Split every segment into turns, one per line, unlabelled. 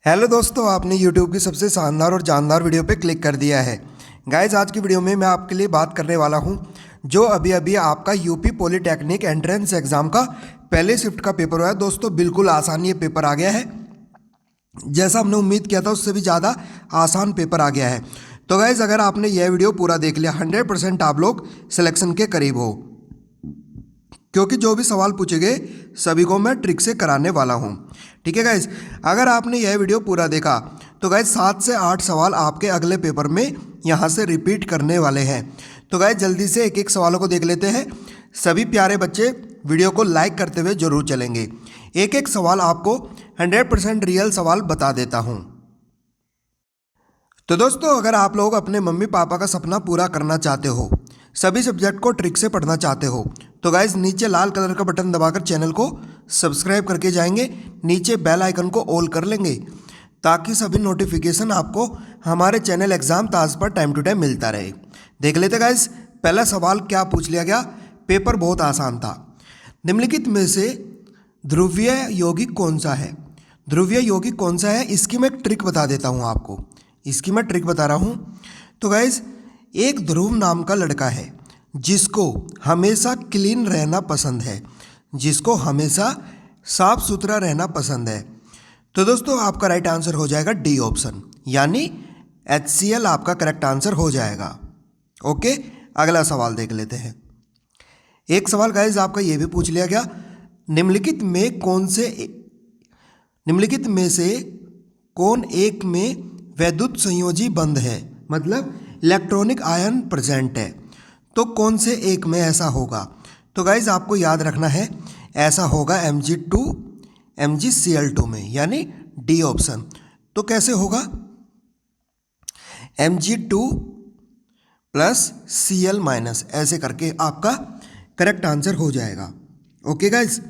Hello दोस्तों, आपने YouTube की सबसे शानदार और जानदार वीडियो पे क्लिक कर दिया है। गाइज, आज की वीडियो में मैं आपके लिए बात करने वाला हूं जो अभी अभी आपका यूपी पॉलिटेक्निक एंट्रेंस एग्जाम का पहले शिफ्ट का पेपर हुआ है। दोस्तों, बिल्कुल आसान ये पेपर आ गया है। जैसा हमने उम्मीद किया था उससे भी ज़्यादा आसान पेपर आ गया है। तो गाइज, अगर आपने यह वीडियो पूरा देख लिया 100% आप लोग सिलेक्शन के करीब हो, क्योंकि जो भी सवाल पूछे गए सभी को मैं ट्रिक से कराने वाला हूं। ठीक है गाइज, अगर आपने यह वीडियो पूरा देखा तो गाइज 7 से 8 सवाल आपके अगले पेपर में यहां से रिपीट करने वाले हैं। तो गाइज जल्दी से एक एक सवालों को देख लेते हैं। सभी प्यारे बच्चे वीडियो को लाइक करते हुए जरूर चलेंगे। एक एक सवाल आपको 100% रियल सवाल बता देता हूं। तो दोस्तों, अगर आप लोग अपने मम्मी पापा का सपना पूरा करना चाहते हो, सभी सब्जेक्ट को ट्रिक से पढ़ना चाहते हो, तो गाइज नीचे लाल कलर का बटन दबाकर चैनल को सब्सक्राइब करके जाएंगे। नीचे बेल आइकन को ऑल कर लेंगे ताकि सभी नोटिफिकेशन आपको हमारे चैनल एग्जाम ताज पर टाइम टू टाइम मिलता रहे। देख लेते गाइज, पहला सवाल क्या पूछ लिया गया। पेपर बहुत आसान था। निम्नलिखित में से ध्रुवीय यौगिक कौन सा है? ध्रुवीय यौगिक कौन सा है, इसकी मैं ट्रिक बता देता हूँ आपको। इसकी मैं ट्रिक बता रहा हूँ। तो गाइज, एक ध्रुव नाम का लड़का है जिसको हमेशा क्लीन रहना पसंद है, जिसको हमेशा साफ सुथरा रहना पसंद है। तो दोस्तों, आपका राइट आंसर हो जाएगा डी ऑप्शन, यानी HCl आपका करेक्ट आंसर हो जाएगा। ओके, अगला सवाल देख लेते हैं। एक सवाल गाइज आपका ये भी पूछ लिया गया, निम्नलिखित में से कौन एक में वैद्युत संयोजी बंध है, मतलब इलेक्ट्रॉनिक आयन प्रेजेंट है। तो कौन से एक में ऐसा होगा? तो गाइज आपको याद रखना है, ऐसा होगा Mg2 MgCl2 में, यानी डी ऑप्शन। तो कैसे होगा? Mg2 प्लस Cl माइनस, ऐसे करके आपका करेक्ट आंसर हो जाएगा। ओके गाइज,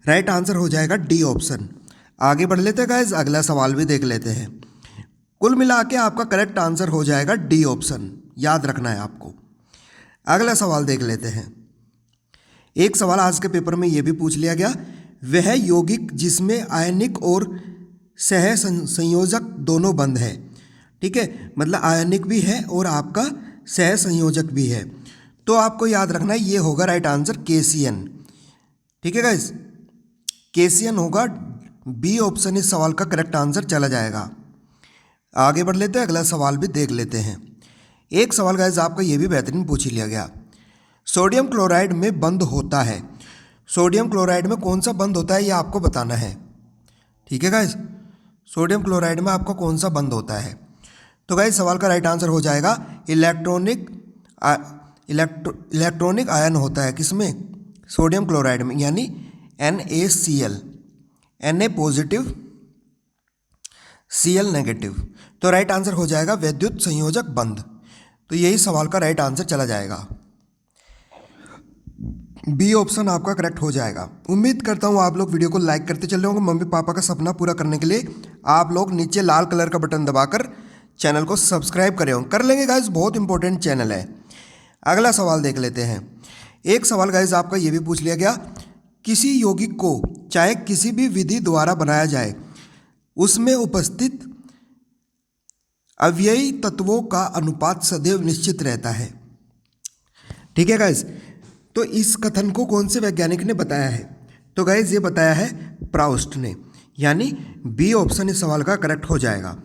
राइट आंसर हो जाएगा डी ऑप्शन। आगे बढ़ लेते हैं गाइज, अगला सवाल भी देख लेते हैं। कुल मिला के आपका करेक्ट आंसर हो जाएगा डी ऑप्शन, याद रखना है आपको। अगला सवाल देख लेते हैं। एक सवाल आज के पेपर में यह भी पूछ लिया गया, वह यौगिक जिसमें आयनिक और सह संयोजक दोनों बंद है। ठीक है, मतलब आयनिक भी है और आपका सह संयोजक भी है। तो आपको याद रखना है, ये होगा राइट आंसर KCN। ठीक है गाइस, KCN होगा। बी ऑप्शन इस सवाल का करेक्ट आंसर चला जाएगा। आगे बढ़ लेते हैं, अगला सवाल भी देख लेते हैं। एक सवाल गाइस आपका ये भी बेहतरीन पूछ लिया गया, सोडियम क्लोराइड में बंद होता है। सोडियम क्लोराइड में कौन सा बंद होता है, ये आपको बताना है। ठीक है गाइस, सोडियम क्लोराइड में आपका कौन सा बंद होता है? तो गाइस सवाल का राइट आंसर हो जाएगा इलेक्ट्रॉनिक आयन होता है। किसमें? सोडियम क्लोराइड में, यानी NaCl, Na positive Cl negative. तो राइट आंसर हो जाएगा वैद्युत संयोजक बंध। तो यही सवाल का राइट आंसर चला जाएगा। बी ऑप्शन आपका करेक्ट हो जाएगा। उम्मीद करता हूँ आप लोग वीडियो को लाइक करते चल रहे होंगे। मम्मी पापा का सपना पूरा करने के लिए आप लोग नीचे लाल कलर का बटन दबाकर चैनल को सब्सक्राइब करे होंगे, कर लेंगे गाइज, बहुत इंपॉर्टेंट चैनल है। अगला सवाल देख लेते हैं। एक सवाल गाइज आपका ये भी पूछ लिया गया, किसी यौगिक को चाहे किसी भी विधि द्वारा बनाया जाए, उसमें उपस्थित अव्ययी तत्वों का अनुपात सदैव निश्चित रहता है। ठीक है गाइज, तो इस कथन को कौन से वैज्ञानिक ने बताया है? तो गाइज ये बताया है प्राउस्ट ने, यानी बी ऑप्शन इस सवाल का करेक्ट हो जाएगा।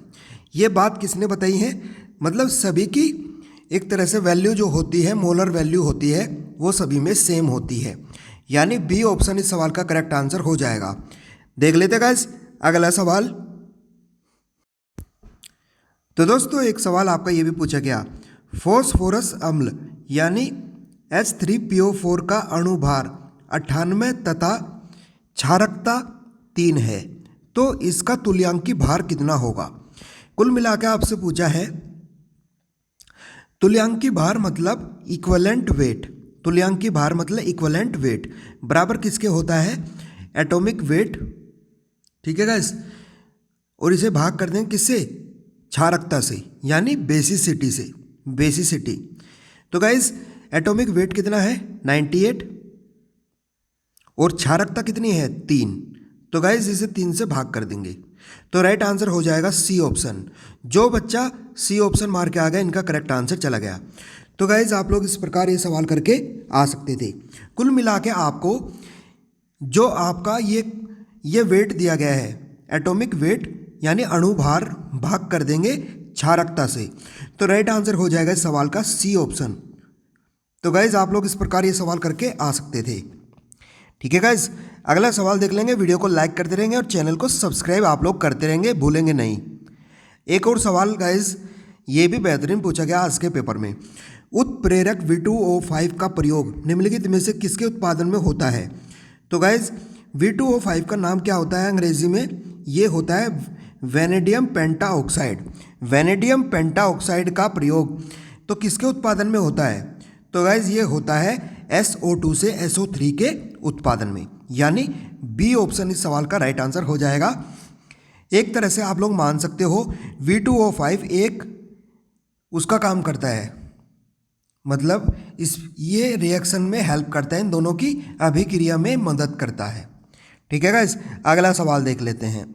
ये बात किसने बताई है? मतलब सभी की एक तरह से वैल्यू जो होती है, मोलर वैल्यू होती है, वो सभी में सेम होती है, यानी बी ऑप्शन इस सवाल का करेक्ट आंसर हो जाएगा। देख लेते गाइज अगला सवाल। तो दोस्तों, एक सवाल आपका ये भी पूछा गया, फॉस्फोरस अम्ल यानी H3PO4 का अणुभार 98 तथा क्षारकता 3 है, तो इसका तुल्यांकी भार कितना होगा? कुल मिलाकर आपसे पूछा है, तुल्यांकी भार मतलब इक्विवेलेंट वेट। तुल्यांकी भार मतलब इक्विवेलेंट वेट बराबर किसके होता है? Atomic weight. ठीक है गाइस, और इसे भाग कर दें किससे? क्षारकता से, यानी बेसिसिटी से, बेसिसिटी। तो गाइस एटॉमिक वेट कितना है? 98, और क्षारकता कितनी है? 3। तो गाइस इसे 3 से भाग कर देंगे। तो राइट आंसर हो जाएगा सी ऑप्शन। जो बच्चा सी ऑप्शन मार के आ गया इनका करेक्ट आंसर चला गया। तो गाइज आप लोग इस प्रकार ये सवाल करके आ सकते थे। कुल मिला के आपको जो आपका ये वेट दिया गया है एटॉमिक वेट यानी अणुभार भाग कर देंगे क्षारकता से, तो राइट आंसर हो जाएगा इस सवाल का सी ऑप्शन। तो गाइज आप लोग इस प्रकार ये सवाल करके आ सकते थे। ठीक है गाइज, अगला सवाल देख लेंगे। वीडियो को लाइक करते रहेंगे और चैनल को सब्सक्राइब आप लोग करते रहेंगे, भूलेंगे नहीं। एक और सवाल गाइज ये भी बेहतरीन पूछा गया आज के पेपर में। उत्प्रेरक V2O5 का प्रयोग निम्नलिखित में से किसके उत्पादन में होता है? तो गाइज V2O5 का नाम क्या होता है अंग्रेजी में? ये होता है वेनेडियम पेंटाऑक्साइड। वेनेडियम पेंटाऑक्साइड का प्रयोग तो किसके उत्पादन में होता है? तो गाइज ये होता है SO2 से SO3 के उत्पादन में, यानी बी ऑप्शन इस सवाल का राइट आंसर हो जाएगा। एक तरह से आप लोग मान सकते हो V2O5 एक उसका काम करता है, मतलब ये रिएक्शन में हेल्प करता है, इन दोनों की अभिक्रिया में मदद करता है। ठीक है गाइस, अगला सवाल देख लेते हैं।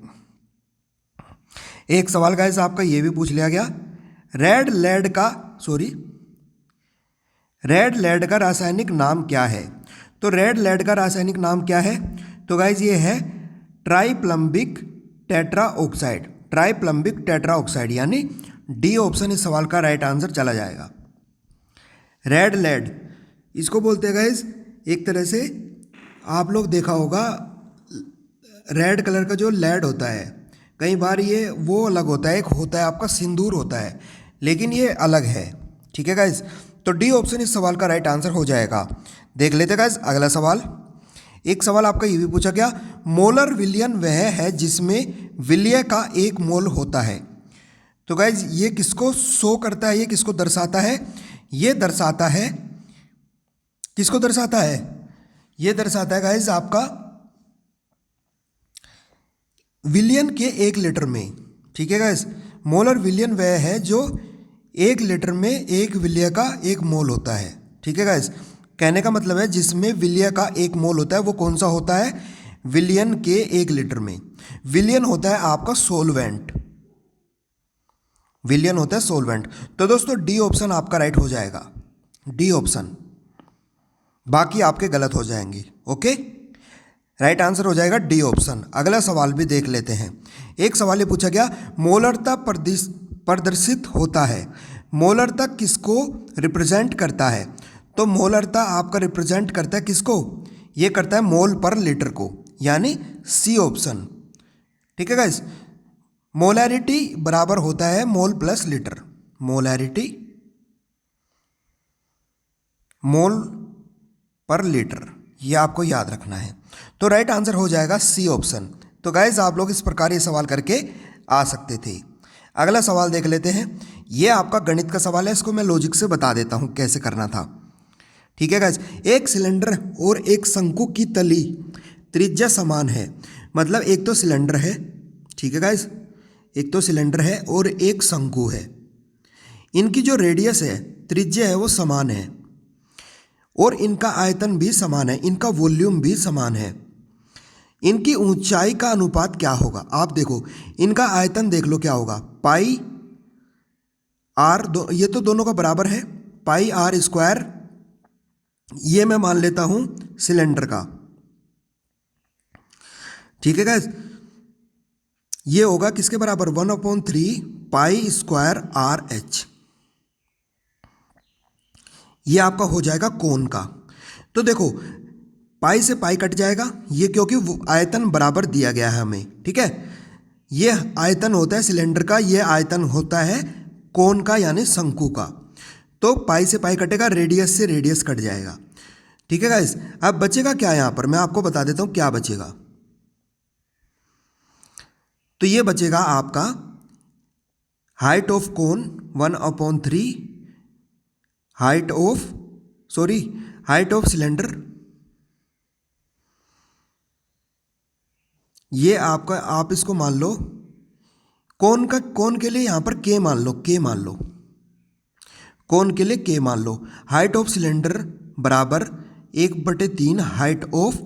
एक सवाल गाइस आपका ये भी पूछ लिया गया, रेड लेड का रासायनिक नाम क्या है? तो रेड लेड का रासायनिक नाम क्या है? तो गाइस ये है ट्राइप्लम्बिक टेट्राऑक्साइड। ट्राइप्लम्बिक टेट्राऑक्साइड यानी डी ऑप्शन इस सवाल का राइट आंसर चला जाएगा। रेड लेड इसको बोलते हैं गाइस, एक तरह से आप लोग देखा होगा रेड कलर का जो लेड होता है, कई बार ये वो अलग होता है, एक होता है आपका सिंदूर होता है, लेकिन ये अलग है। ठीक है गाइस, तो डी ऑप्शन इस सवाल का राइट आंसर हो जाएगा। देख लेते गाइस अगला सवाल। एक सवाल आपका ये भी पूछा गया, मोलर विलयन वह है जिसमें विलय का एक मोल होता है। तो गाइज ये किसको शो करता है, ये किसको दर्शाता है? ये दर्शाता है, किसको दर्शाता है? ये दर्शाता है गाइज आपका विलयन के 1 लीटर में। ठीक है गाइज, मोलर विलयन वह है जो 1 लीटर में एक विलय का 1 मोल होता है। ठीक है गाइज, कहने का मतलब है जिसमें विलय का 1 मोल होता है वो कौन सा होता है? विलयन के 1 लीटर में। विलयन होता है आपका सोलवेंट, विलयन होता है सोलवेंट। तो दोस्तों डी ऑप्शन आपका राइट हो जाएगा, डी ऑप्शन, बाकी आपके गलत हो जाएंगे। ओके, राइट आंसर हो जाएगा डी ऑप्शन। अगला सवाल भी देख लेते हैं। एक सवाल ये पूछा गया, मोलरता प्रदर्शित होता है। मोलरता किसको रिप्रेजेंट करता है? तो मोलरता आपका रिप्रेजेंट करता है किसको? ये करता है मोल पर लीटर को, यानी सी ऑप्शन। ठीक है गाइस, मोलैरिटी बराबर होता है मोल प्लस लीटर। मोलैरिटी मोल पर लीटर, ये आपको याद रखना है। तो राइट आंसर हो जाएगा सी ऑप्शन। तो गाइज आप लोग इस प्रकार ये सवाल करके आ सकते थे। अगला सवाल देख लेते हैं। ये आपका गणित का सवाल है, इसको मैं लॉजिक से बता देता हूँ कैसे करना था। ठीक है गाइज, एक सिलेंडर और एक शंकु की तली त्रिज्या समान है, मतलब एक तो सिलेंडर है, ठीक है गाइज, एक तो सिलेंडर है और एक शंकु है। इनकी जो रेडियस है, त्रिज्या है, वो समान है और इनका आयतन भी समान है, इनका वॉल्यूम भी समान है। इनकी ऊंचाई का अनुपात क्या होगा? आप देखो, इनका आयतन देख लो क्या होगा, पाई आर, ये तो दोनों का बराबर है, पाई आर स्क्वायर, ये मैं मान लेता हूं सिलेंडर का। ठीक है गाइस, ये होगा किसके बराबर? 1/3 पाई स्क्वायर आर एच। ये आपका हो जाएगा कोण का। तो देखो पाई से पाई कट जाएगा, ये क्योंकि आयतन बराबर दिया गया है हमें। ठीक है, ये आयतन होता है सिलेंडर का, ये आयतन होता है कोण का यानी शंकु का। तो पाई से पाई कटेगा, रेडियस से रेडियस कट जाएगा। ठीक है गाइस, अब बचेगा क्या यहां पर? मैं आपको बता देता हूं क्या बचेगा। तो ये बचेगा आपका height of cone 1/3 height of cylinder. ये आपका, आप इसको मान लो कोन के लिए यहां पर के मान लो, कोन के लिए के मान लो। हाइट ऑफ सिलेंडर बराबर 1/3 हाइट ऑफ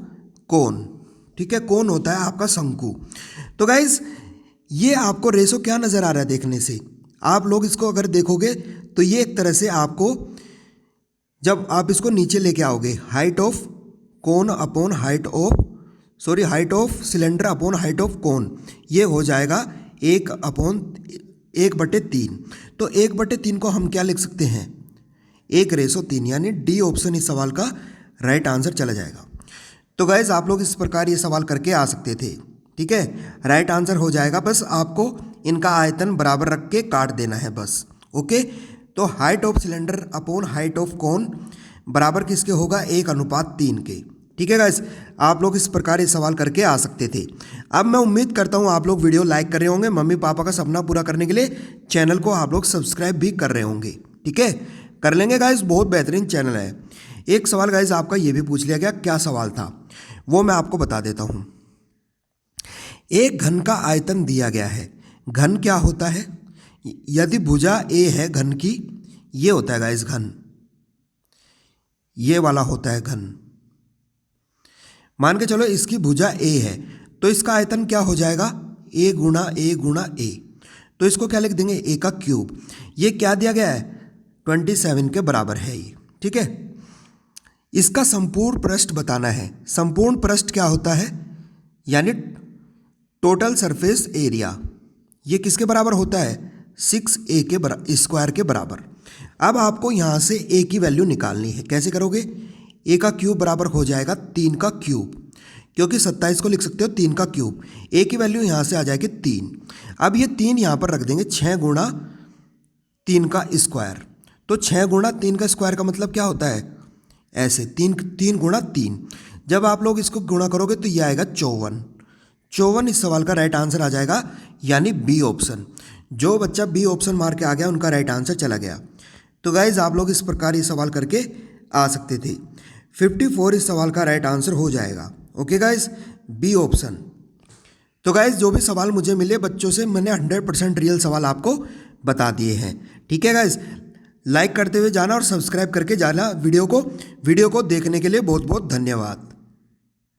कोन। ठीक है, कोन होता है आपका शंकु। तो गाइज ये आपको रेशो क्या नज़र आ रहा है देखने से, आप लोग इसको अगर देखोगे तो ये एक तरह से आपको, जब आप इसको नीचे लेके आओगे, height of cone upon height of cylinder upon height of cone, ये हो जाएगा 1/3। तो 1/3 को हम क्या लिख सकते हैं, 1:3, यानी डी ऑप्शन इस सवाल का राइट आंसर चला जाएगा। तो गाइज आप लोग इस प्रकार ये सवाल करके आ सकते थे, ठीक है। राइट आंसर हो जाएगा, बस आपको इनका आयतन बराबर रख के काट देना है बस, ओके। तो height of cylinder upon height of cone बराबर किसके होगा, 1:3 के, ठीक है गाइस। आप लोग इस प्रकार ये सवाल करके आ सकते थे। अब मैं उम्मीद करता हूँ आप लोग वीडियो लाइक कर रहे होंगे, मम्मी पापा का सपना पूरा करने के लिए चैनल को आप लोग सब्सक्राइब भी कर रहे होंगे, ठीक है, कर लेंगे गाइस, बहुत बेहतरीन चैनल है। एक सवाल गाइस आपका ये भी पूछ लिया गया, क्या सवाल था वो मैं आपको बता देता हूँ। एक घन का आयतन दिया गया है, घन क्या होता है, यदि भुजा ए है घन की, ये होता है गाइस घन, ये वाला होता है घन। मान के चलो इसकी भुजा ए है, तो इसका आयतन क्या हो जाएगा, ए गुणा ए। तो इसको क्या लिख देंगे, ए का क्यूब। ये क्या दिया गया है, 27 के बराबर है ये, ठीक है। इसका संपूर्ण पृष्ठ बताना है। संपूर्ण पृष्ठ क्या होता है, यानी टोटल सरफेस एरिया, ये किसके बराबर होता है, 6a के स्क्वायर के बराबर। अब आपको यहाँ से a की वैल्यू निकालनी है, कैसे करोगे, a का क्यूब बराबर हो जाएगा 3 का क्यूब, क्योंकि 27 को लिख सकते हो 3 का क्यूब। a की वैल्यू यहाँ से आ जाएगी 3। अब ये 3 यहाँ पर रख देंगे, 6 गुणा 3 का स्क्वायर। तो 6 गुणा 3 का स्क्वायर का मतलब क्या होता है, ऐसे 3 गुणा 3। जब आप लोग इसको गुणा करोगे तो ये आएगा 54 इस सवाल का राइट आंसर आ जाएगा, यानी बी ऑप्शन। जो बच्चा बी ऑप्शन मार के आ गया उनका राइट आंसर चला गया। तो गाइज आप लोग इस प्रकार ये सवाल करके आ सकते थे। 54 इस सवाल का राइट आंसर हो जाएगा, ओके गाइज, बी ऑप्शन। तो गाइज जो भी सवाल मुझे मिले बच्चों से, मैंने 100% रियल सवाल आपको बता दिए हैं, ठीक है गाइज। लाइक करते हुए जाना और सब्सक्राइब करके जाना वीडियो को देखने के लिए बहुत बहुत धन्यवाद।